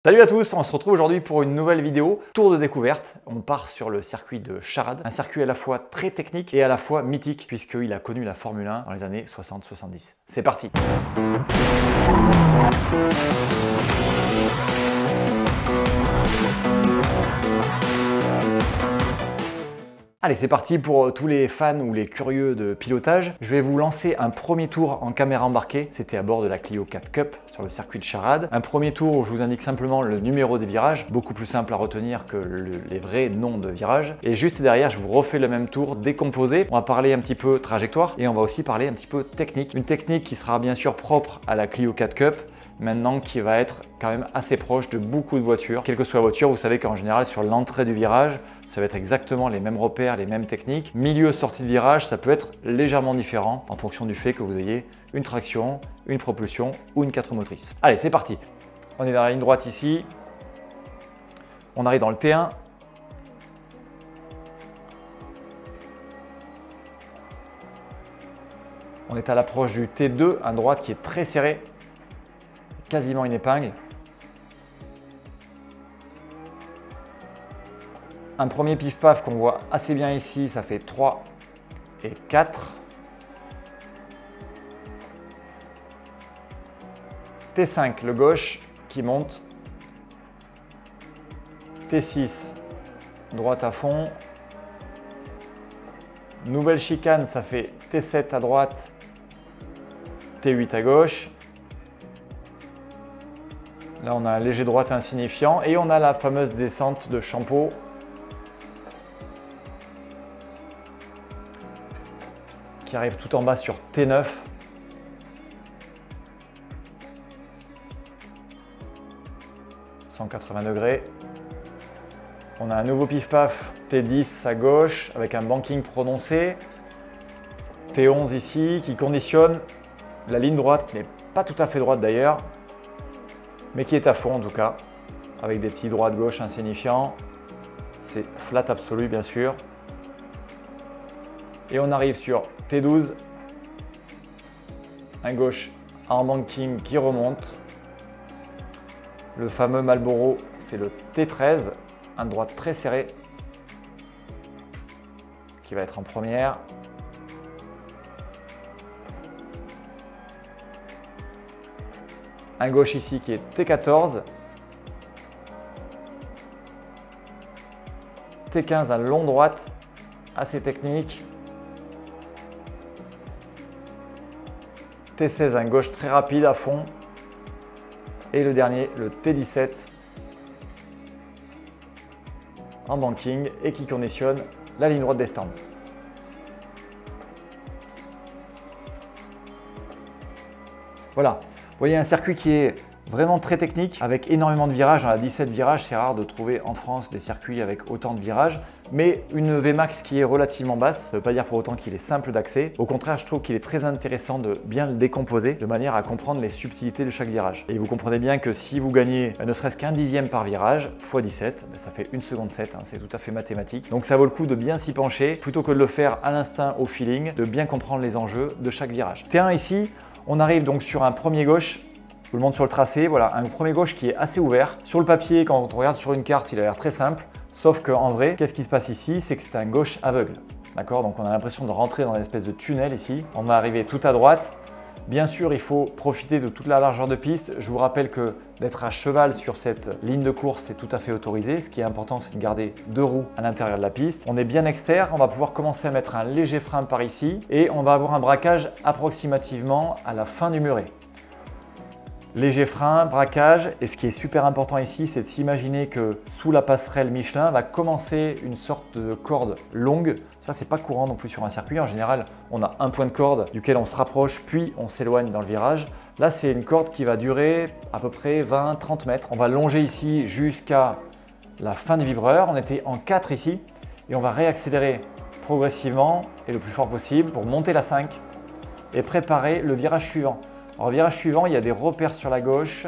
Salut à tous, on se retrouve aujourd'hui pour une nouvelle vidéo, tour de découverte. On part sur le circuit de Charade, un circuit à la fois très technique et à la fois mythique puisqu'il a connu la Formule 1 dans les années 60-70. C'est parti! Allez, c'est parti pour tous les fans ou les curieux de pilotage. Je vais vous lancer un premier tour en caméra embarquée. C'était à bord de la Clio 4 Cup sur le circuit de Charade. Un premier tour où je vous indique simplement le numéro des virages, beaucoup plus simple à retenir que les vrais noms de virages. Et juste derrière, je vous refais le même tour décomposé. On va parler un petit peu trajectoire et on va aussi parler un petit peu technique. Une technique qui sera bien sûr propre à la Clio 4 Cup, maintenant qui va être quand même assez proche de beaucoup de voitures. Quelle que soit la voiture, vous savez qu'en général sur l'entrée du virage, ça va être exactement les mêmes repères, les mêmes techniques. Milieu, sortie de virage, ça peut être légèrement différent en fonction du fait que vous ayez une traction, une propulsion ou une 4 roues motrices. Allez, c'est parti. On est dans la ligne droite ici. On arrive dans le T1. On est à l'approche du T2 à droite qui est très serré. Quasiment une épingle. Un premier pif-paf qu'on voit assez bien ici, ça fait 3 et 4. T5, le gauche qui monte. T6, droite à fond. Nouvelle chicane, ça fait T7 à droite, T8 à gauche. Là, on a un léger droite insignifiant et on a la fameuse descente de Champeau. Qui arrive tout en bas sur T9. « 180 degrés. On a un nouveau pif-paf T10 à gauche avec un banking prononcé. T11 ici qui conditionne la ligne droite qui n'est pas tout à fait droite d'ailleurs, mais qui est à fond en tout cas, avec des petits droite-gauche insignifiants. C'est flat absolu bien sûr. Et on arrive sur T12, un gauche en banking qui remonte. Le fameux Marlboro, c'est le T13, un droite très serré qui va être en première. Un gauche ici qui est T14. T15, un long droite, assez technique. T16, un gauche très rapide à fond. Et le dernier, le T17, en banking et qui conditionne la ligne droite des stands. Voilà, vous voyez un circuit qui est vraiment très technique, avec énormément de virages. On a 17 virages, c'est rare de trouver en France des circuits avec autant de virages, mais une Vmax qui est relativement basse, ça ne veut pas dire pour autant qu'il est simple d'accès. Au contraire, je trouve qu'il est très intéressant de bien le décomposer, de manière à comprendre les subtilités de chaque virage. Et vous comprenez bien que si vous gagnez ne serait-ce qu'un dixième par virage, x 17, ça fait 1 seconde 7, hein, c'est tout à fait mathématique. Donc ça vaut le coup de bien s'y pencher, plutôt que de le faire à l'instinct, au feeling, de bien comprendre les enjeux de chaque virage. T1 ici, on arrive donc sur un premier gauche. Je vous le montre sur le tracé, voilà, un premier gauche qui est assez ouvert. Sur le papier, quand on regarde sur une carte, il a l'air très simple. Sauf qu'en vrai, qu'est-ce qui se passe ici? C'est que c'est un gauche aveugle. D'accord? Donc on a l'impression de rentrer dans une espèce de tunnel ici. On va arriver tout à droite. Bien sûr, il faut profiter de toute la largeur de piste. Je vous rappelle que d'être à cheval sur cette ligne de course, c'est tout à fait autorisé. Ce qui est important, c'est de garder 2 roues à l'intérieur de la piste. On est bien externe, on va pouvoir commencer à mettre un léger frein par ici et on va avoir un braquage approximativement à la fin du muret. Léger frein, braquage, et ce qui est super important ici, c'est de s'imaginer que sous la passerelle Michelin va commencer une sorte de corde longue. Ça, c'est pas courant non plus sur un circuit. En général, on a un point de corde duquel on se rapproche, puis on s'éloigne dans le virage. Là, c'est une corde qui va durer à peu près 20-30 mètres. On va longer ici jusqu'à la fin du vibreur. On était en 4 ici, et on va réaccélérer progressivement et le plus fort possible pour monter la 5 et préparer le virage suivant. Alors, virage suivant, il y a des repères sur la gauche.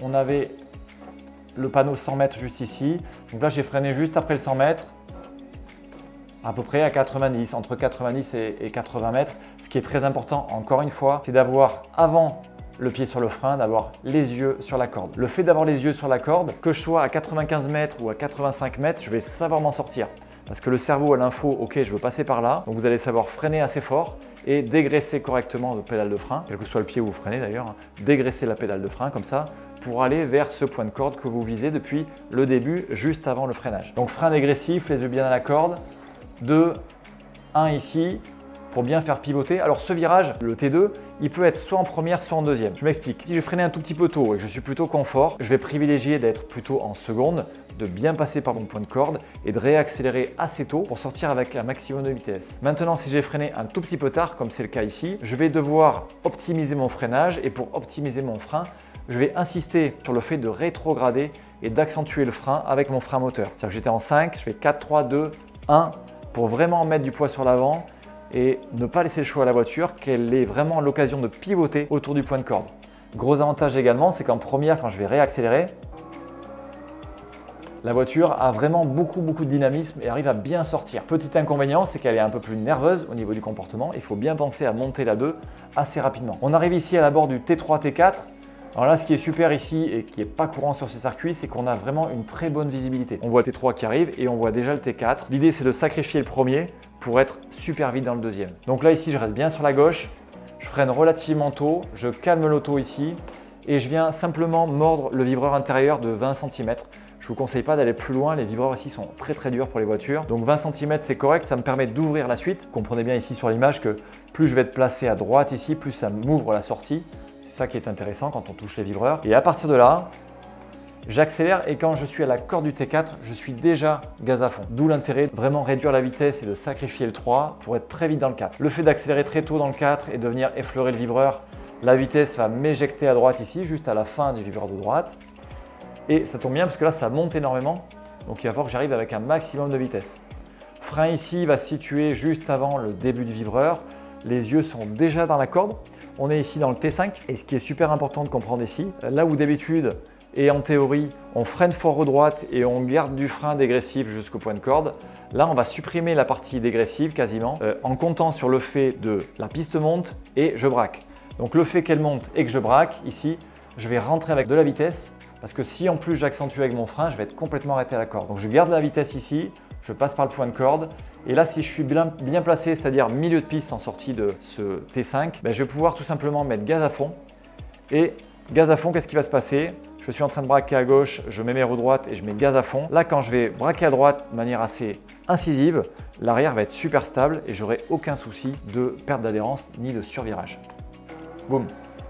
On avait le panneau 100 mètres juste ici. Donc là, j'ai freiné juste après le 100 mètres, à peu près à 90, entre 90 et 80 mètres. Ce qui est très important, encore une fois, c'est d'avoir avant le pied sur le frein, d'avoir les yeux sur la corde. Le fait d'avoir les yeux sur la corde, que je sois à 95 mètres ou à 85 mètres, je vais savoir m'en sortir. Parce que le cerveau a l'info, ok, je veux passer par là, donc vous allez savoir freiner assez fort et dégraisser correctement votre pédale de frein, quel que soit le pied où vous freinez d'ailleurs, dégraisser la pédale de frein comme ça pour aller vers ce point de corde que vous visez depuis le début, juste avant le freinage. Donc frein dégressif, les yeux bien à la corde, 2, 1 ici, pour bien faire pivoter. Alors ce virage, le T2, il peut être soit en première, soit en deuxième. Je m'explique. Si je freinais un tout petit peu tôt et que je suis plutôt confort, je vais privilégier d'être plutôt en seconde, de bien passer par mon point de corde et de réaccélérer assez tôt pour sortir avec un maximum de vitesse. Maintenant, si j'ai freiné un tout petit peu tard, comme c'est le cas ici, je vais devoir optimiser mon freinage et pour optimiser mon frein, je vais insister sur le fait de rétrograder et d'accentuer le frein avec mon frein moteur. C'est-à-dire que j'étais en 5, je fais 4, 3, 2, 1 pour vraiment mettre du poids sur l'avant et ne pas laisser le choix à la voiture qu'elle ait vraiment l'occasion de pivoter autour du point de corde. Gros avantage également, c'est qu'en première, quand je vais réaccélérer, la voiture a vraiment beaucoup de dynamisme et arrive à bien sortir. Petit inconvénient, c'est qu'elle est un peu plus nerveuse au niveau du comportement. Il faut bien penser à monter la 2 assez rapidement. On arrive ici à la bord du T3, T4. Alors là, ce qui est super ici et qui n'est pas courant sur ce circuit, c'est qu'on a vraiment une très bonne visibilité. On voit le T3 qui arrive et on voit déjà le T4. L'idée, c'est de sacrifier le premier pour être super vite dans le deuxième. Donc là, ici, je reste bien sur la gauche. Je freine relativement tôt. Je calme l'auto ici et je viens simplement mordre le vibreur intérieur de 20 cm. Je ne vous conseille pas d'aller plus loin, les vibreurs ici sont très durs pour les voitures. Donc 20 cm c'est correct, ça me permet d'ouvrir la suite. Comprenez bien ici sur l'image que plus je vais être placé à droite ici, plus ça m'ouvre la sortie. C'est ça qui est intéressant quand on touche les vibreurs. Et à partir de là, j'accélère et quand je suis à la corde du T4, je suis déjà gaz à fond. D'où l'intérêt de vraiment réduire la vitesse et de sacrifier le 3 pour être très vite dans le 4. Le fait d'accélérer très tôt dans le 4 et de venir effleurer le vibreur, la vitesse va m'éjecter à droite ici, juste à la fin du vibreur de droite. Et ça tombe bien parce que là, ça monte énormément. Donc il va falloir que j'arrive avec un maximum de vitesse. Frein ici va se situer juste avant le début du vibreur. Les yeux sont déjà dans la corde. On est ici dans le T5. Et ce qui est super important de comprendre ici, là où d'habitude et en théorie, on freine fort aux droites et on garde du frein dégressif jusqu'au point de corde, là, on va supprimer la partie dégressive quasiment en comptant sur le fait de la piste monte et je braque. Donc le fait qu'elle monte et que je braque, ici, je vais rentrer avec de la vitesse. Parce que si en plus j'accentue avec mon frein, je vais être complètement arrêté à la corde. Donc je garde la vitesse ici, je passe par le point de corde. Et là, si je suis bien placé, c'est-à-dire milieu de piste en sortie de ce T5, je vais pouvoir tout simplement mettre gaz à fond. Et gaz à fond, qu'est-ce qui va se passer? Je suis en train de braquer à gauche, je mets mes roues droites et je mets gaz à fond. Là, quand je vais braquer à droite de manière assez incisive, l'arrière va être super stable et j'aurai aucun souci de perte d'adhérence ni de survirage. Boum,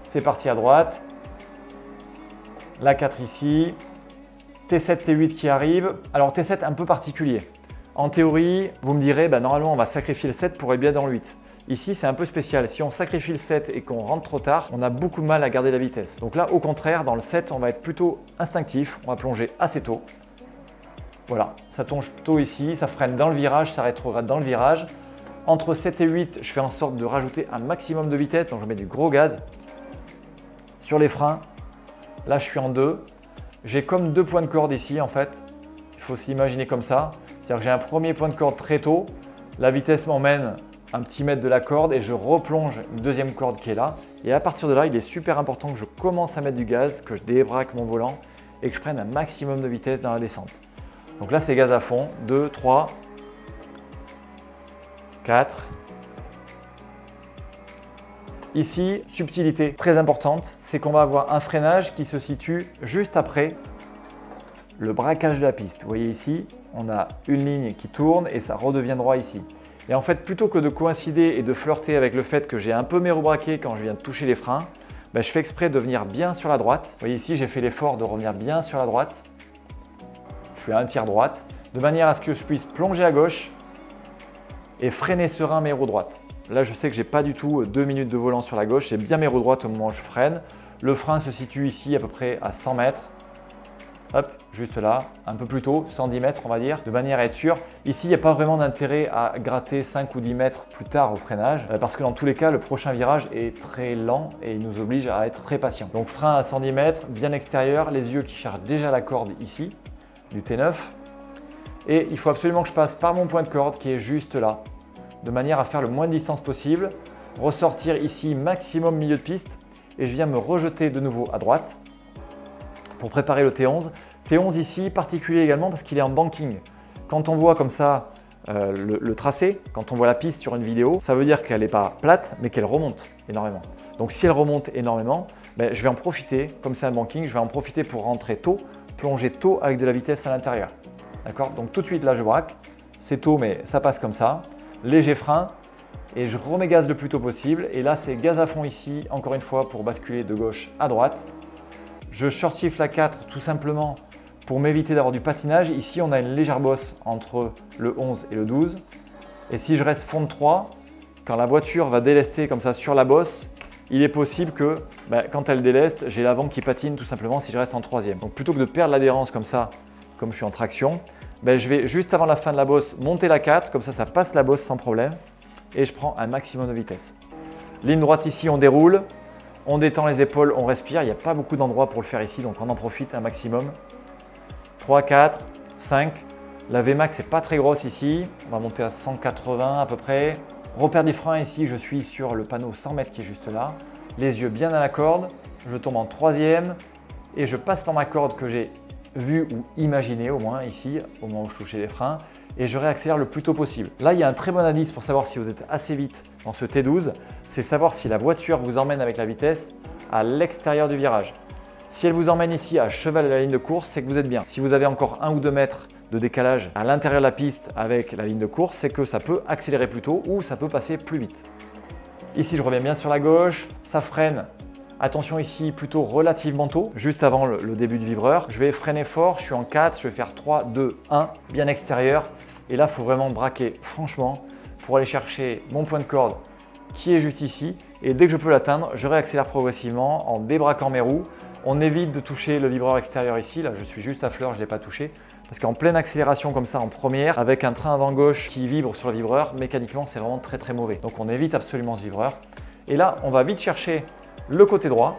c'est parti à droite. La 4 ici, T7, T8 qui arrive. Alors T7 un peu particulier. En théorie, vous me direz, normalement on va sacrifier le 7 pour être bien dans le 8. Ici c'est un peu spécial. Si on sacrifie le 7 et qu'on rentre trop tard, on a beaucoup de mal à garder la vitesse. Donc là au contraire, dans le 7, on va être plutôt instinctif. On va plonger assez tôt. Voilà, ça plonge tôt ici, ça freine dans le virage, ça rétrograde dans le virage. Entre 7 et 8, je fais en sorte de rajouter un maximum de vitesse. Donc je mets du gros gaz sur les freins. Là, je suis en 2. J'ai comme 2 points de corde ici, en fait. Il faut s'imaginer comme ça. C'est-à-dire que j'ai un premier point de corde très tôt. La vitesse m'emmène un petit mètre de la corde et je replonge une deuxième corde qui est là. Et à partir de là, il est super important que je commence à mettre du gaz, que je débraque mon volant et que je prenne un maximum de vitesse dans la descente. Donc là, c'est gaz à fond. 2, 3, 4. Ici, subtilité très importante, c'est qu'on va avoir un freinage qui se situe juste après le braquage de la piste. Vous voyez ici, on a une ligne qui tourne et ça redevient droit ici. Et en fait, plutôt que de coïncider et de flirter avec le fait que j'ai un peu mes roues braquées quand je viens de toucher les freins, je fais exprès de venir bien sur la droite. Vous voyez ici, j'ai fait l'effort de revenir bien sur la droite. Je suis à un tiers droite, de manière à ce que je puisse plonger à gauche et freiner serein mes roues droites. Là, je sais que je n'ai pas du tout 2 minutes de volant sur la gauche. J'ai bien mes roues droites au moment où je freine. Le frein se situe ici à peu près à 100 mètres. Hop, juste là, un peu plus tôt, 110 mètres on va dire, de manière à être sûr. Ici, il n'y a pas vraiment d'intérêt à gratter 5 ou 10 mètres plus tard au freinage parce que dans tous les cas, le prochain virage est très lent et il nous oblige à être très patient. Donc frein à 110 mètres, bien extérieur, les yeux qui cherchent déjà la corde ici, du T9. Et il faut absolument que je passe par mon point de corde qui est juste là, de manière à faire le moins de distance possible, ressortir ici maximum milieu de piste et je viens me rejeter de nouveau à droite pour préparer le T11. T11 ici, particulier également parce qu'il est en banking. Quand on voit comme ça le tracé, quand on voit la piste sur une vidéo, ça veut dire qu'elle n'est pas plate, mais qu'elle remonte énormément. Donc si elle remonte énormément, je vais en profiter, comme c'est un banking, je vais en profiter pour rentrer tôt, plonger tôt avec de la vitesse à l'intérieur. D'accord? Donc tout de suite là je braque, c'est tôt mais ça passe comme ça, léger frein et je remets gaz le plus tôt possible. Et là c'est gaz à fond ici, encore une fois pour basculer de gauche à droite. Je short shift la 4 tout simplement pour m'éviter d'avoir du patinage. Ici on a une légère bosse entre le 11 et le 12. Et si je reste fond de 3, quand la voiture va délester comme ça sur la bosse, il est possible que quand elle déleste, j'ai l'avant qui patine tout simplement si je reste en troisième. Donc plutôt que de perdre l'adhérence comme ça, comme je suis en traction, je vais juste avant la fin de la bosse monter la 4, comme ça passe la bosse sans problème et je prends un maximum de vitesse. Ligne droite ici, on déroule, on détend les épaules, on respire. Il n'y a pas beaucoup d'endroits pour le faire ici, donc on en profite un maximum. 3, 4, 5. La Vmax n'est pas très grosse ici, on va monter à 180 à peu près. Repère des freins ici, je suis sur le panneau 100 mètres qui est juste là. Les yeux bien à la corde, je tombe en troisième et je passe par ma corde que j'ai vue ou imaginée au moins ici, au moment où je touchais les freins, et je réaccélère le plus tôt possible. Là, il y a un très bon indice pour savoir si vous êtes assez vite dans ce T12, c'est savoir si la voiture vous emmène avec la vitesse à l'extérieur du virage. Si elle vous emmène ici à cheval de la ligne de course, c'est que vous êtes bien. Si vous avez encore 1 ou 2 mètres de décalage à l'intérieur de la piste avec la ligne de course, c'est que ça peut accélérer plus tôt ou ça peut passer plus vite. Ici, je reviens bien sur la gauche, ça freine. Attention ici, plutôt relativement tôt, juste avant le début du vibreur. Je vais freiner fort, je suis en 4, je vais faire 3, 2, 1, bien extérieur. Et là, il faut vraiment braquer franchement pour aller chercher mon point de corde qui est juste ici. Et dès que je peux l'atteindre, je réaccélère progressivement en débraquant mes roues. On évite de toucher le vibreur extérieur ici. Là, je suis juste à fleur, je ne l'ai pas touché. Parce qu'en pleine accélération comme ça en première, avec un train avant gauche qui vibre sur le vibreur, mécaniquement, c'est vraiment très mauvais. Donc on évite absolument ce vibreur. Et là, on va vite chercher le côté droit.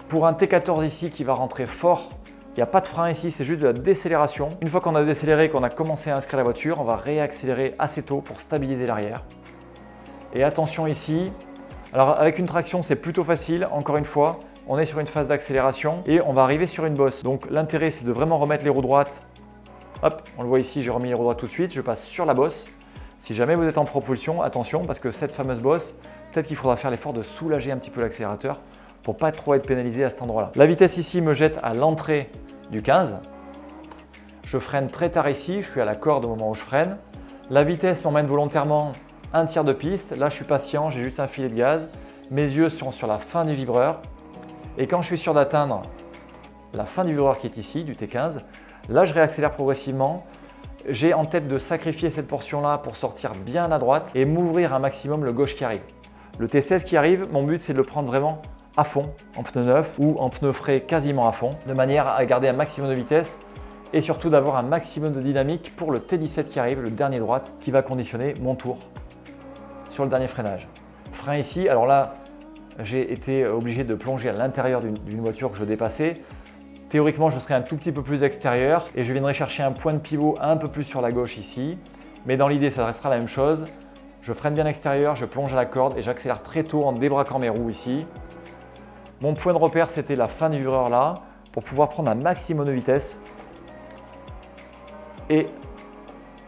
Pour un T14 ici qui va rentrer fort, il n'y a pas de frein ici, c'est juste de la décélération. Une fois qu'on a décéléré, qu'on a commencé à inscrire la voiture, on va réaccélérer assez tôt pour stabiliser l'arrière. Et attention ici, alors avec une traction c'est plutôt facile, encore une fois, on est sur une phase d'accélération et on va arriver sur une bosse. Donc l'intérêt c'est de vraiment remettre les roues droites. Hop, on le voit ici, j'ai remis les roues droites tout de suite, je passe sur la bosse. Si jamais vous êtes en propulsion, attention parce que cette fameuse bosse, peut-être qu'il faudra faire l'effort de soulager un petit peu l'accélérateur pour pas trop être pénalisé à cet endroit-là. La vitesse ici me jette à l'entrée du 15. Je freine très tard ici, je suis à la corde au moment où je freine. La vitesse m'emmène volontairement un tiers de piste. Là, je suis patient, j'ai juste un filet de gaz. Mes yeux sont sur la fin du vibreur. Et quand je suis sûr d'atteindre la fin du vibreur qui est ici, du T15, là, je réaccélère progressivement. J'ai en tête de sacrifier cette portion-là pour sortir bien à droite et m'ouvrir un maximum le gauche qui arrive. Le T16 qui arrive, mon but, c'est de le prendre vraiment à fond, en pneu neuf ou en pneu frais quasiment à fond, de manière à garder un maximum de vitesse et surtout d'avoir un maximum de dynamique pour le T17 qui arrive, le dernier droite, qui va conditionner mon tour sur le dernier freinage. Frein ici, alors là, j'ai été obligé de plonger à l'intérieur d'une voiture que je dépassais. Théoriquement, je serais un tout petit peu plus extérieur et je viendrai chercher un point de pivot un peu plus sur la gauche ici. Mais dans l'idée, ça restera la même chose. Je freine bien extérieur, je plonge à la corde et j'accélère très tôt en débraquant mes roues ici. Mon point de repère, c'était la fin du vibreur là, pour pouvoir prendre un maximum de vitesse et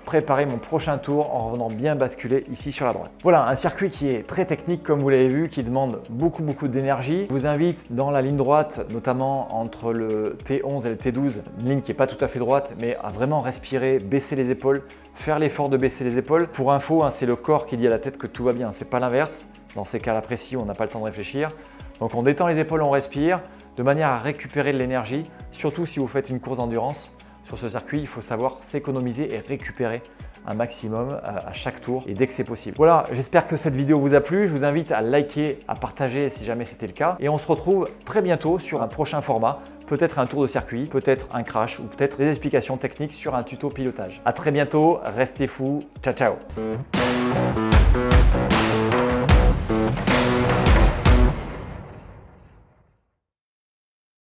préparer mon prochain tour en revenant bien basculer ici sur la droite. Voilà, un circuit qui est très technique comme vous l'avez vu, qui demande beaucoup d'énergie. Je vous invite dans la ligne droite, notamment entre le T11 et le T12, une ligne qui n'est pas tout à fait droite, mais à vraiment respirer, baisser les épaules, faire l'effort de baisser les épaules. Pour info, c'est le corps qui dit à la tête que tout va bien, c'est pas l'inverse. Dans ces cas-là précis, on n'a pas le temps de réfléchir. Donc on détend les épaules, on respire, de manière à récupérer de l'énergie, surtout si vous faites une course d'endurance. Sur ce circuit, il faut savoir s'économiser et récupérer un maximum à chaque tour et dès que c'est possible. Voilà, j'espère que cette vidéo vous a plu. Je vous invite à liker, à partager si jamais c'était le cas. Et on se retrouve très bientôt sur un prochain format, peut-être un tour de circuit, peut-être un crash ou peut-être des explications techniques sur un tuto pilotage. À très bientôt, restez fous, ciao ciao.